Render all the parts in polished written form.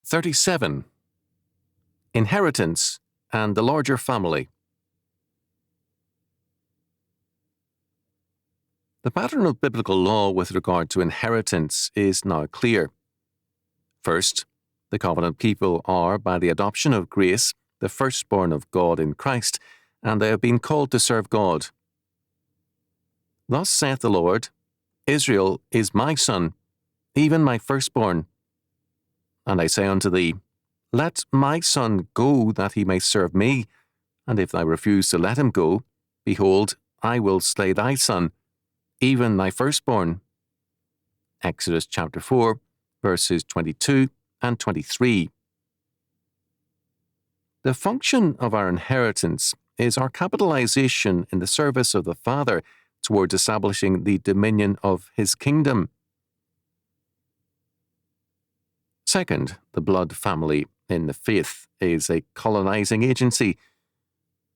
37. Inheritance and the larger family. The pattern of biblical law with regard to inheritance is now clear. First, the covenant people are, by the adoption of grace, the firstborn of God in Christ, and they have been called to serve God. Thus saith the Lord, Israel is my son, even my firstborn. And I say unto thee, Let my son go, that he may serve me, and if thou refuse to let him go, behold, I will slay thy son, even thy firstborn. Exodus chapter 4, verses 22 and 23. The function of our inheritance is our capitalization in the service of the Father towards establishing the dominion of his kingdom. Second, the blood family in the faith is a colonizing agency.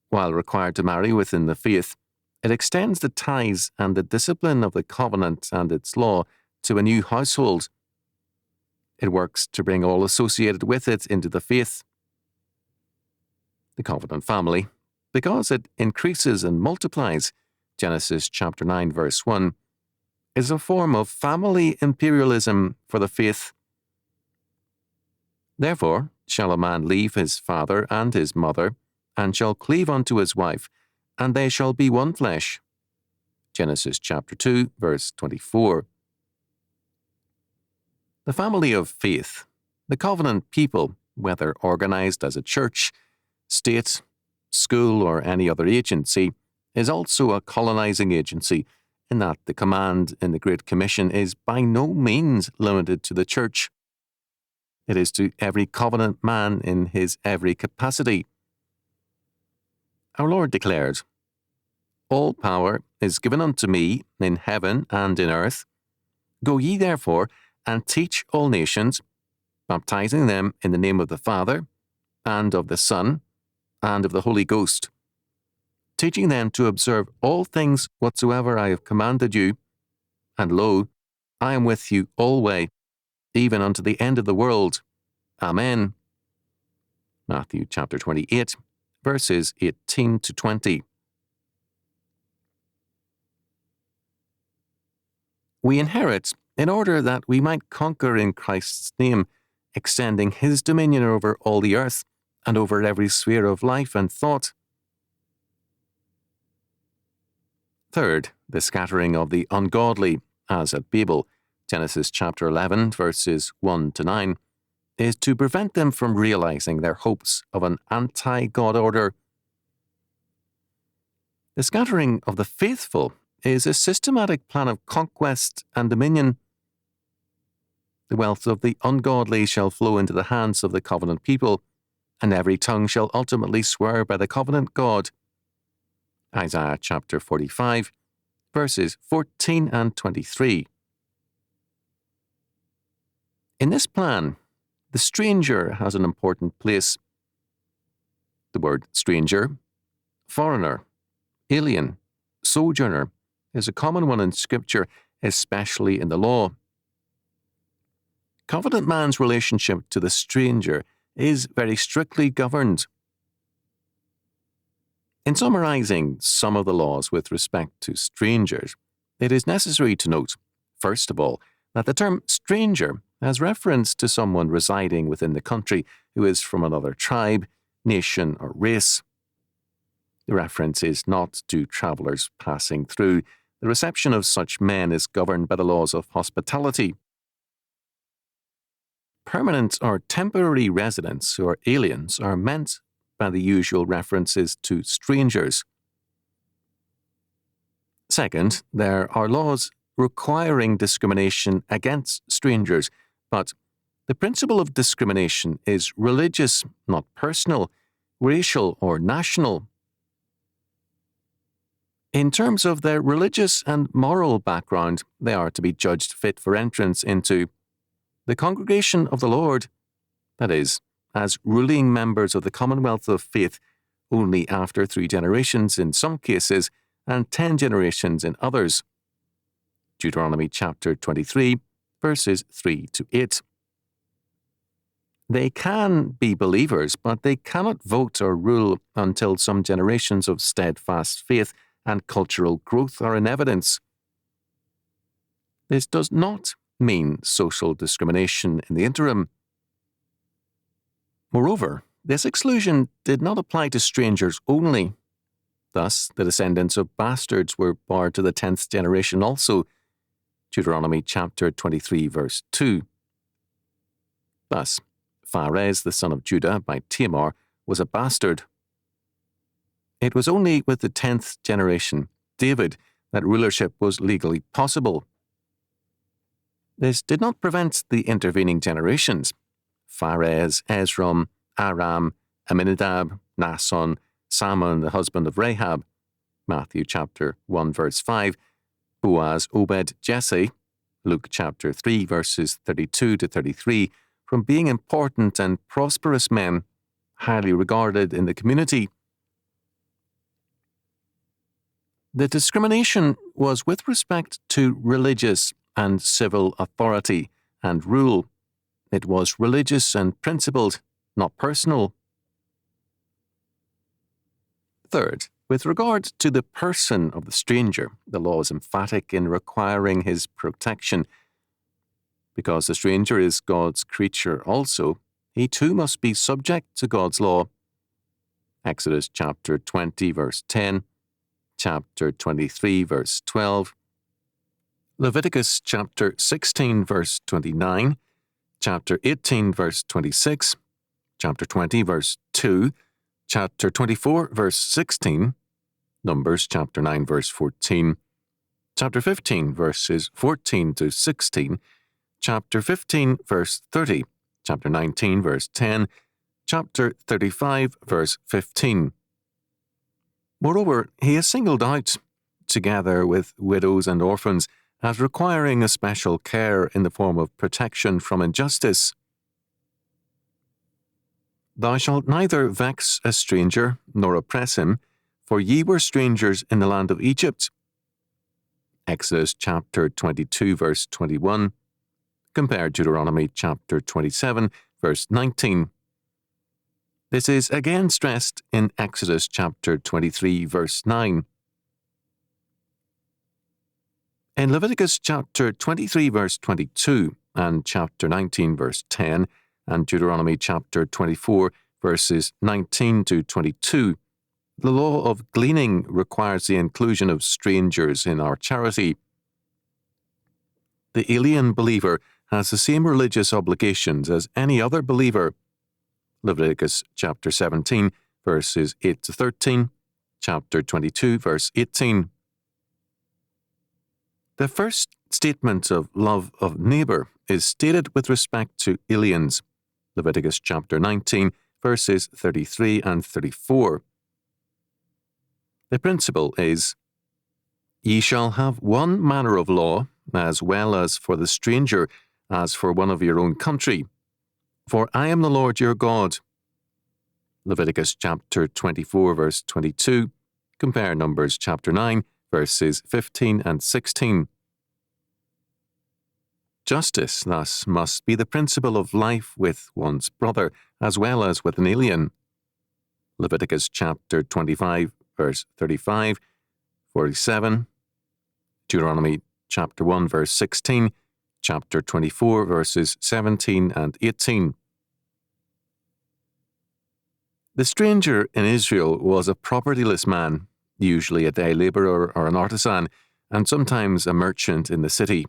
While required to marry within the faith, it extends the ties and the discipline of the covenant and its law to a new household. It works to bring all associated with it into the faith. The covenant family, because it increases and multiplies, Genesis chapter 9 verse 1, is a form of family imperialism for the faith. Therefore shall a man leave his father and his mother, and shall cleave unto his wife, and they shall be one flesh. Genesis chapter 2, verse 24. The family of faith, the covenant people, whether organized as a church, state, school, or any other agency, is also a colonizing agency, in that the command in the Great Commission is by no means limited to the church. It is to every covenant man in his every capacity. Our Lord declared, All power is given unto me in heaven and in earth. Go ye therefore and teach all nations, baptizing them in the name of the Father, and of the Son, and of the Holy Ghost, teaching them to observe all things whatsoever I have commanded you. And lo, I am with you alway, even unto the end of the world. Amen. Matthew chapter 28, verses 18 to 20. We inherit in order that we might conquer in Christ's name, extending his dominion over all the earth and over every sphere of life and thought. Third, the scattering of the ungodly, as at Babel, Genesis chapter 11, verses 1 to 9, is to prevent them from realizing their hopes of an anti-God order. The scattering of the faithful is a systematic plan of conquest and dominion. The wealth of the ungodly shall flow into the hands of the covenant people, and every tongue shall ultimately swear by the covenant God. Isaiah chapter 45, verses 14 and 23. In this plan, the stranger has an important place. The word stranger, foreigner, alien, sojourner is a common one in Scripture, especially in the law. Covenant man's relationship to the stranger is very strictly governed. In summarizing some of the laws with respect to strangers, it is necessary to note, first of all, that the term stranger has reference to someone residing within the country who is from another tribe, nation, or race. The reference is not to travellers passing through. The reception of such men is governed by the laws of hospitality. Permanent or temporary residents who are aliens are meant by the usual references to strangers. Second, there are laws requiring discrimination against strangers, but the principle of discrimination is religious, not personal, racial, or national. In terms of their religious and moral background, they are to be judged fit for entrance into the congregation of the Lord, that is, as ruling members of the commonwealth of faith, only after 3 generations in some cases and 10 generations in others. Deuteronomy chapter 23, verses 3 to 8. They can be believers, but they cannot vote or rule until some generations of steadfast faith and cultural growth are in evidence. This does not mean social discrimination in the interim. Moreover, this exclusion did not apply to strangers only. Thus, the descendants of bastards were barred to the 10th generation also. Deuteronomy chapter 23, verse 2. Thus, Pharez, the son of Judah by Tamar, was a bastard. It was only with the 10th generation, David, that rulership was legally possible. This did not prevent the intervening generations, Pharez, Ezrom, Aram, Aminadab, Naasson, Salmon, the husband of Rahab, Matthew chapter 1, verse 5, Boaz, Obed, Jesse, Luke chapter 3, verses 32 to 33, from being important and prosperous men, highly regarded in the community. The discrimination was with respect to religious and civil authority and rule. It was religious and principled, not personal. Third, with regard to the person of the stranger, the law is emphatic in requiring his protection. Because the stranger is God's creature also, he too must be subject to God's law. Exodus chapter 20, verse 10, chapter 23, verse 12, Leviticus chapter 16, verse 29, chapter 18, verse 26, chapter 20, verse 2, chapter 24, verse 16, Numbers chapter 9, verse 14, chapter 15, verses 14 to 16, chapter 15, verse 30, chapter 19, verse 10, chapter 35, verse 15. Moreover, he is singled out, together with widows and orphans, as requiring a special care in the form of protection from injustice. Thou shalt neither vex a stranger, nor oppress him, for ye were strangers in the land of Egypt. Exodus chapter 22, verse 21. Compare Deuteronomy chapter 27, verse 19. This is again stressed in Exodus chapter 23, verse 9. In Leviticus chapter 23, verse 22, and chapter 19, verse 10, and Deuteronomy chapter 24, verses 19 to 22, the law of gleaning requires the inclusion of strangers in our charity. The alien believer has the same religious obligations as any other believer. Leviticus chapter 17, verses 8 to 13, chapter 22, verse 18. The first statement of love of neighbour is stated with respect to aliens. Leviticus chapter 19, verses 33 and 34. The principle is, Ye shall have one manner of law, as well as for the stranger, as for one of your own country. For I am the Lord your God. Leviticus chapter 24, verse 22. Compare Numbers chapter 9, verses 15 and 16. Justice, thus, must be the principle of life with one's brother, as well as with an alien. Leviticus chapter 25, verse 35, 47, Deuteronomy chapter 1, verse 16, chapter 24, verses 17 and 18. The stranger in Israel was a propertyless man, usually a day labourer or an artisan, and sometimes a merchant in the city.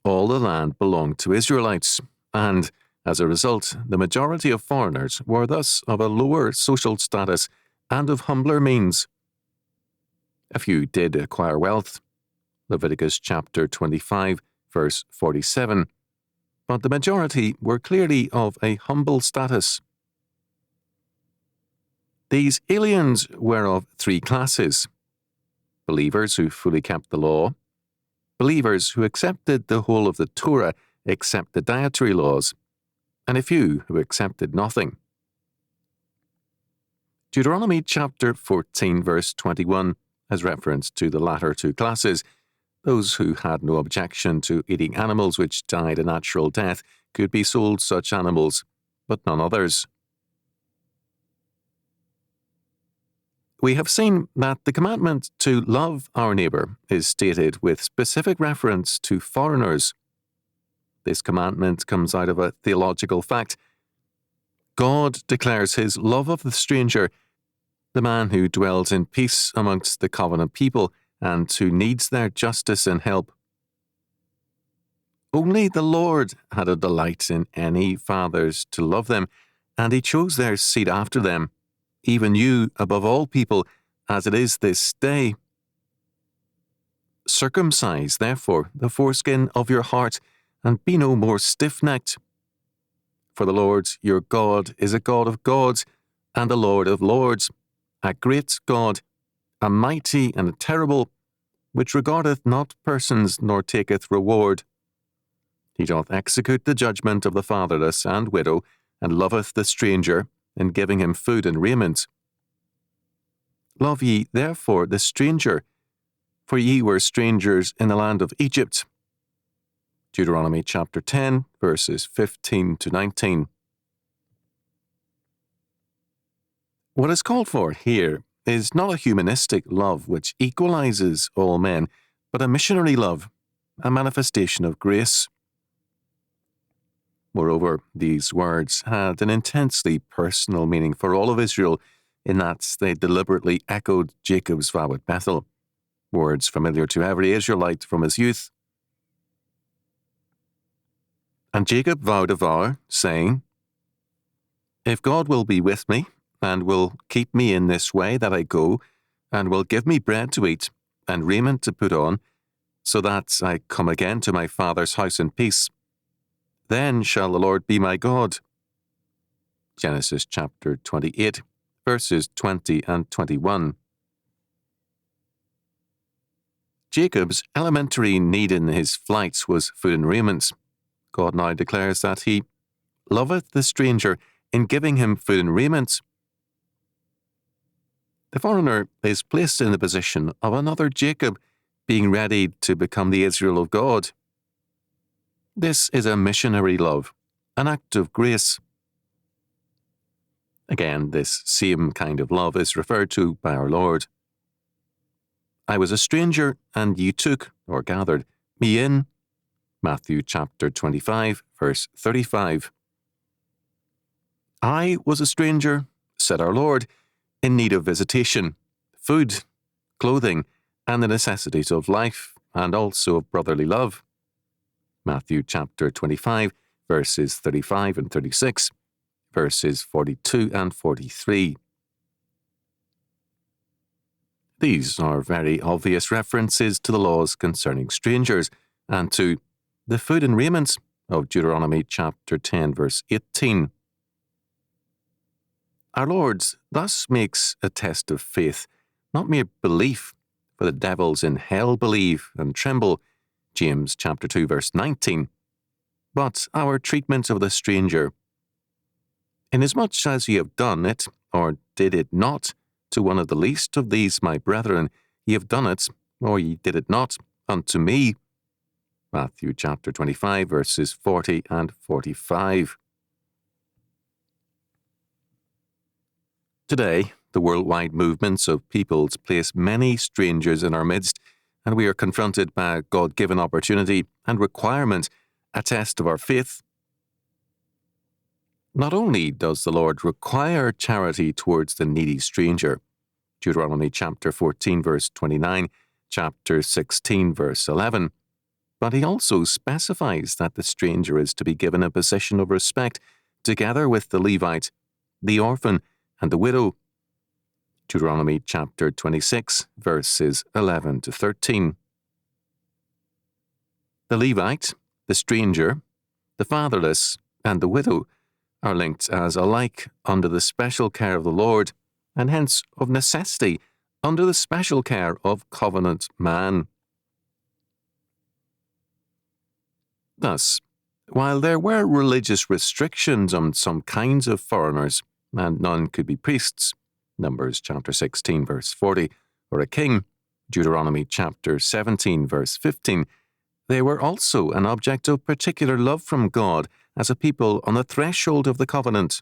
All the land belonged to Israelites, and, as a result, the majority of foreigners were thus of a lower social status and of humbler means. A few did acquire wealth, Leviticus chapter 25, verse 47, but the majority were clearly of a humble status. These aliens were of three classes: believers who fully kept the law, believers who accepted the whole of the Torah except the dietary laws, and a few who accepted nothing. Deuteronomy chapter 14, verse 21 has reference to the latter two classes, Those who had no objection to eating animals which died a natural death could be sold such animals, but none others. We have seen that the commandment to love our neighbour is stated with specific reference to foreigners. This commandment comes out of a theological fact. God declares his love of the stranger, the man who dwells in peace amongst the covenant people and who needs their justice and help. Only the Lord had a delight in any fathers to love them, and he chose their seed after them, even you above all people, as it is this day. Circumcise, therefore, the foreskin of your heart, and be no more stiff-necked. For the Lord your God is a God of gods, and a Lord of lords, a great God, a mighty and a terrible, which regardeth not persons nor taketh reward. He doth execute the judgment of the fatherless and widow, and loveth the stranger, in giving him food and raiment. Love ye therefore the stranger, for ye were strangers in the land of Egypt. Deuteronomy chapter 10, verses 15 to 19. What is called for here is not a humanistic love which equalizes all men, but a missionary love, a manifestation of grace. Moreover, these words had an intensely personal meaning for all of Israel, in that they deliberately echoed Jacob's vow at Bethel, words familiar to every Israelite from his youth. And Jacob vowed a vow, saying, If God will be with me, and will keep me in this way that I go, and will give me bread to eat, and raiment to put on, so that I come again to my father's house in peace, then shall the Lord be my God. Genesis chapter 28, verses 20 and 21. Jacob's elementary need in his flights was food and raiment. God now declares that he loveth the stranger in giving him food and raiment. The foreigner is placed in the position of another Jacob, being ready to become the Israel of God. This is a missionary love, an act of grace. Again, this same kind of love is referred to by our Lord. I was a stranger, and ye took, or gathered, me in. Matthew chapter 25, verse 35. I was a stranger, said our Lord, in need of visitation, food, clothing, and the necessities of life, and also of brotherly love. Matthew chapter 25, verses 35 and 36, verses 42 and 43. These are very obvious references to the laws concerning strangers, and to the food and raiment of Deuteronomy chapter 10, verse 18. Our Lord thus makes a test of faith, not mere belief, for the devils in hell believe and tremble, James chapter 2, verse 19, but our treatment of the stranger. Inasmuch as ye have done it, or did it not, to one of the least of these my brethren, ye have done it, or ye did it not, unto me. Matthew chapter 25, verses 40 and 45. Today, the worldwide movements of peoples place many strangers in our midst, and we are confronted by a God-given opportunity and requirement, a test of our faith. Not only does the Lord require charity towards the needy stranger, Deuteronomy chapter 14, verse 29, chapter 16, verse 11, but he also specifies that the stranger is to be given a position of respect together with the Levite, the orphan, and the widow. Deuteronomy chapter 26, verses 11 to 13. The Levite, the stranger, the fatherless, and the widow are linked as alike under the special care of the Lord, and hence of necessity under the special care of covenant man. Thus, while there were religious restrictions on some kinds of foreigners, and none could be priests, Numbers chapter 16, verse 40, or a king, Deuteronomy chapter 17, verse 15, they were also an object of particular love from God as a people on the threshold of the covenant.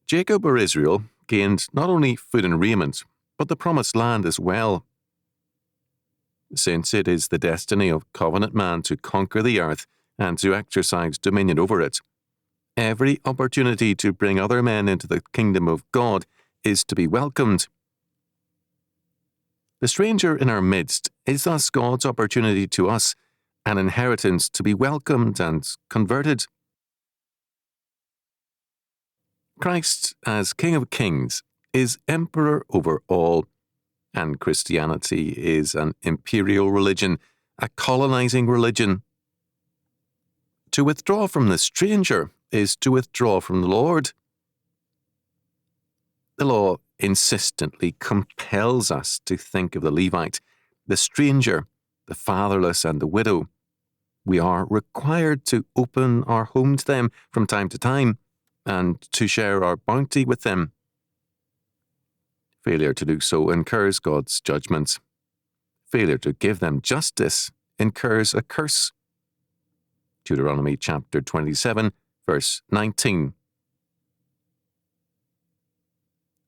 Jacob or Israel gained not only food and raiment, but the promised land as well. Since it is the destiny of covenant man to conquer the earth and to exercise dominion over it, every opportunity to bring other men into the kingdom of God is to be welcomed. The stranger in our midst is thus God's opportunity to us, an inheritance to be welcomed and converted. Christ, as King of Kings, is emperor over all, and Christianity is an imperial religion, a colonizing religion. To withdraw from the stranger is to withdraw from the Lord. The law insistently compels us to think of the Levite, the stranger, the fatherless, and the widow. We are required to open our home to them from time to time and to share our bounty with them. Failure to do so incurs God's judgment. Failure to give them justice incurs a curse. Deuteronomy chapter 27, verse 19.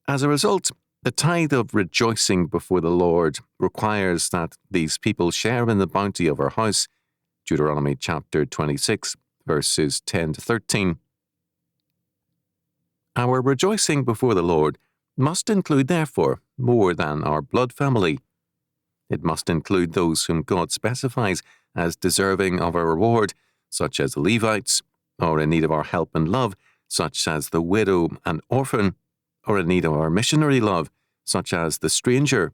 As a result, the tithe of rejoicing before the Lord requires that these people share in the bounty of our house. Deuteronomy chapter 26, verses 10 to 13. Our rejoicing before the Lord must include, therefore, more than our blood family. It must include those whom God specifies as deserving of our reward, such as the Levites, or in need of our help and love, such as the widow and orphan, or in need of our missionary love, such as the stranger.